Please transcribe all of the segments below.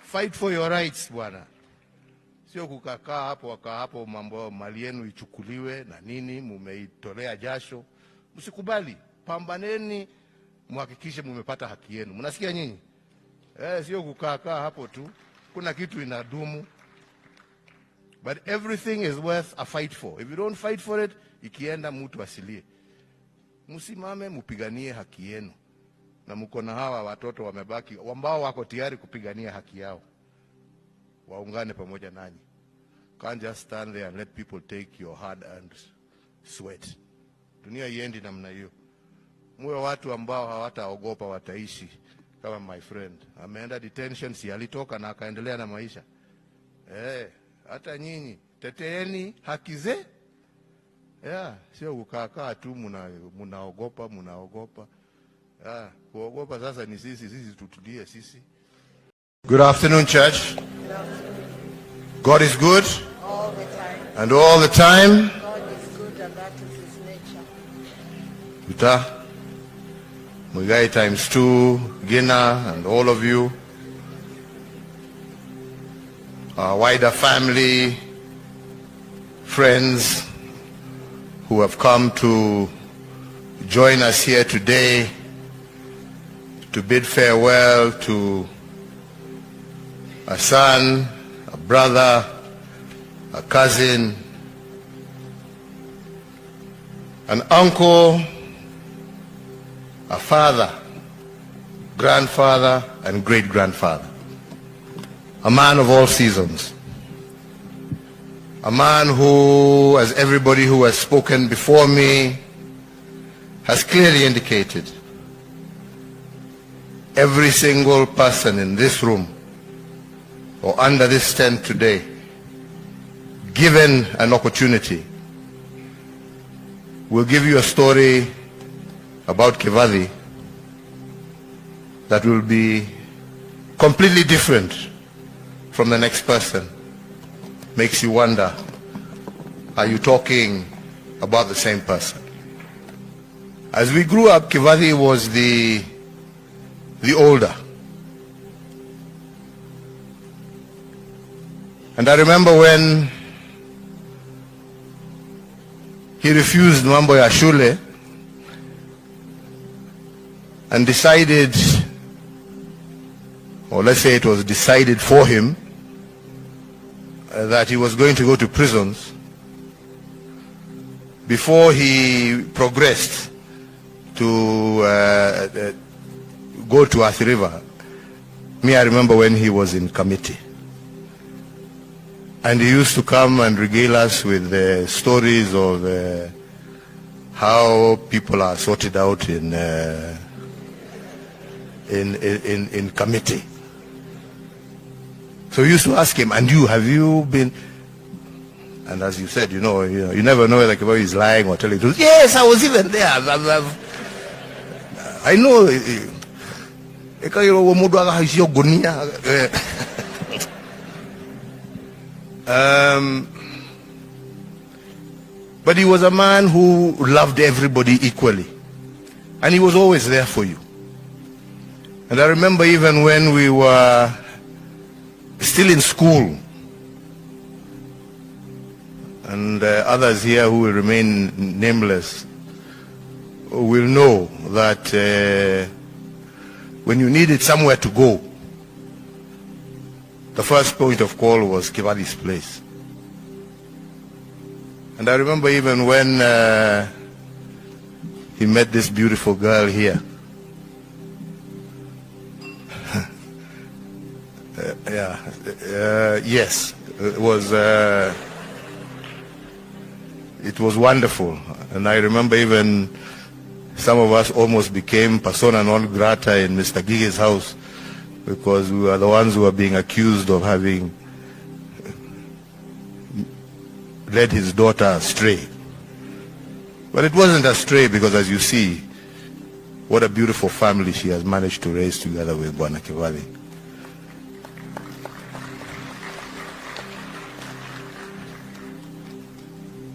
Fight for your rights bwana. Sio kukaa hapo mambo mali yenu ichukuliwe na nini, mumeitolea jasho. Msikubali. Pambaneni muhakikishe mumepata haki yenu. Mnasikia nyinyi? Sio kukaa hapo tu. Kuna kitu inadumu. But everything is worth a fight for. If you don't fight for it, ikienda mtu asilie. Msimame mupiganie haki yenu. Na mko na hawa watoto wamebaki ambao wako tayari kupigania haki yao. Waungane pamoja nanyi. Can't just stand there and let people take your hard-earned sweat. Dunia iendi namna hiyo. Muwe watu ambao hawataogopa, wataishi kama my friend. Ameenda detention, si alitoka na akaendelea na maisha. Hata nyinyi teteeni haki zenu. Sio kukaa tu munaogopa. Kuogopa sasa ni sisi tutulie sisi. Good afternoon, church. God is good. All the time. And all the time. God is good, and that is his nature. Uta Muigai times 2, Gina, and all of you. Our wider family, friends who have come to join us here today to bid farewell to a son, a brother, a cousin, an uncle, a father, grandfather, and great-grandfather. A man of all seasons. A man who, as everybody who has spoken before me has clearly indicated, every single person in this room or under this tent today, given an opportunity, will give you a story about Kivadi that will be completely different from the next person. Makes you wonder, are you talking about the same person? As we grew up, Kivadi was the older. And I remember when he refused mambo ya shule and decided, or let's say it was decided for him, that he was going to go to prisons. Before he progressed to go to Athi River, I remember when he was in committee. And he used to come and regale us with stories of how people are sorted out in committee. So we used to ask him, and you, have you been? And as you said, you never know whether Kivadi is lying or telling the truth. Yes, I was even there. I know. But he was a man who loved everybody equally. And he was always there for you. And I remember even when we were still in school, and others here who will remain nameless will know that when you needed somewhere to go, the first point of call was Kivadi's place. And I remember even when he met this beautiful girl here. Yes, it was wonderful. And I remember even some of us almost became persona non grata in Mr. Gige's house, because we were the ones who were being accused of having led his daughter astray. But it wasn't astray, because as you see, what a beautiful family she has managed to raise together with Bwana Kivadi.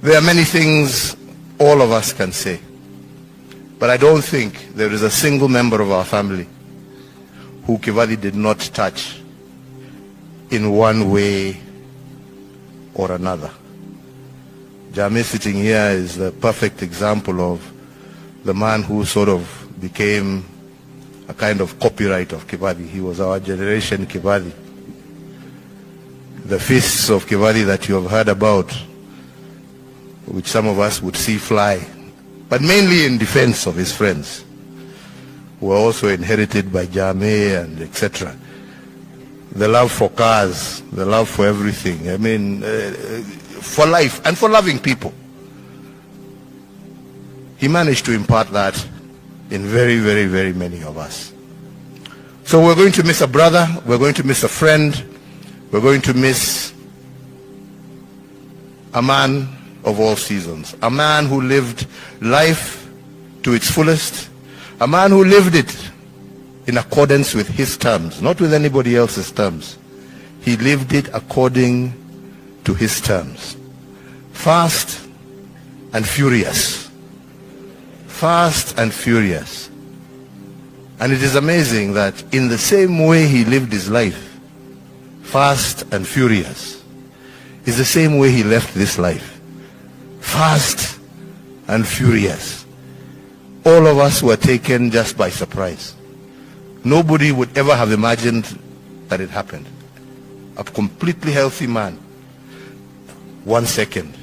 There are many things all of us can say, but I don't think there is a single member of our family who Kibaki did not touch in one way or another. Jame sitting here is the perfect example of the man who sort of became a kind of copyright of Kibaki. He was our generation Kibaki. The fists of Kibaki that you have heard about, which some of us would see fly, but mainly in defense of his friends, who were also inherited by Jame and etc. The love for cars, the love for everything, I mean, for life and for loving people. He managed to impart that in very, very, very many of us. So we're going to miss a brother, we're going to miss a friend, we're going to miss a man of all seasons, a man who lived life to its fullest, a man who lived it in accordance with his terms, not with anybody else's terms. He lived it according to his terms. Fast and furious. Fast and furious. And it is amazing that in the same way he lived his life, fast and furious, is the same way he left this life. Fast and furious. All of us were taken just by surprise. Nobody would ever have imagined that it happened. A completely healthy man, 1 second,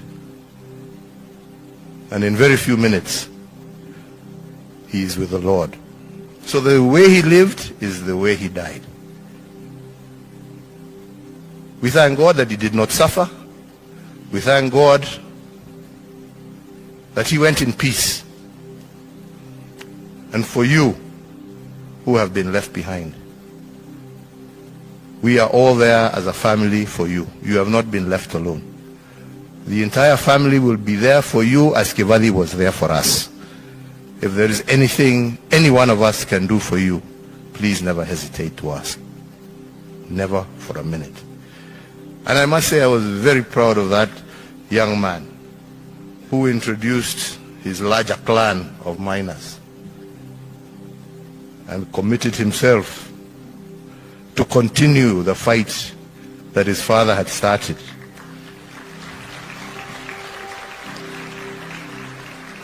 and in very few minutes, he is with the Lord. So the way he lived is the way he died. We thank God that he did not suffer. We thank God that he went in peace. And for you who have been left behind, we are all there as a family for you. You have not been left alone. The entire family will be there for you as Kibaki was there for us. If there is anything any one of us can do for you, please never hesitate to ask. Never for a minute. And I must say I was very proud of that young man who introduced his larger clan of miners and committed himself to continue the fight that his father had started.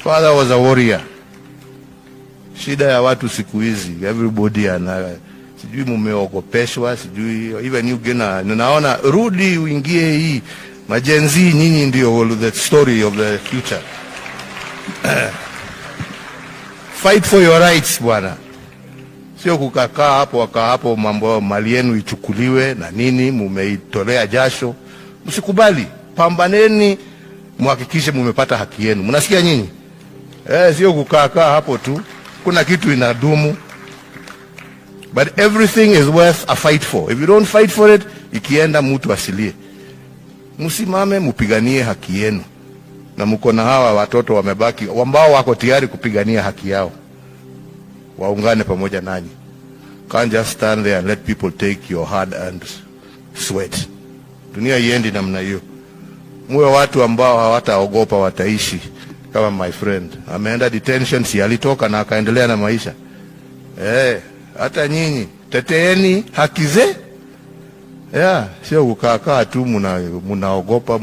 Father was a warrior. Shida ya watu siku hizi, everybody ana sijui mumeogopeshwa, sijui even you gena, naona rudi uingie hii Genzs, nyinyi ndio the story of the future. Fight for your rights bwana. Sio kukakaa hapo wakaa hapo mambo mali yenu ichukuliwe na nini, mumeitolea jasho. Msikubali, pambaneni muhakikishe mumepata haki yenu. Mnasikia nyinyi? Sio kukaa hapo tu. Kuna kitu inadumu. But everything is worth a fight for. If you don't fight for it, ikienda mtu asilie. Msimame mupiganie haki yenu. Na mko na hawa watoto wamebaki ambao wako tayari kupigania haki yao. Waungane pamoja nanyi. Can't just stand there and let people take your hard-earned sweat. Dunia iendi namna hiyo. Muwe watu ambao hawataogopa, wataishi kama my friend. Ameenda detention, si alitoka na akaendelea na maisha. Hata nyinyi teteeni haki zenu. Sio kukaa tu mnaogopa.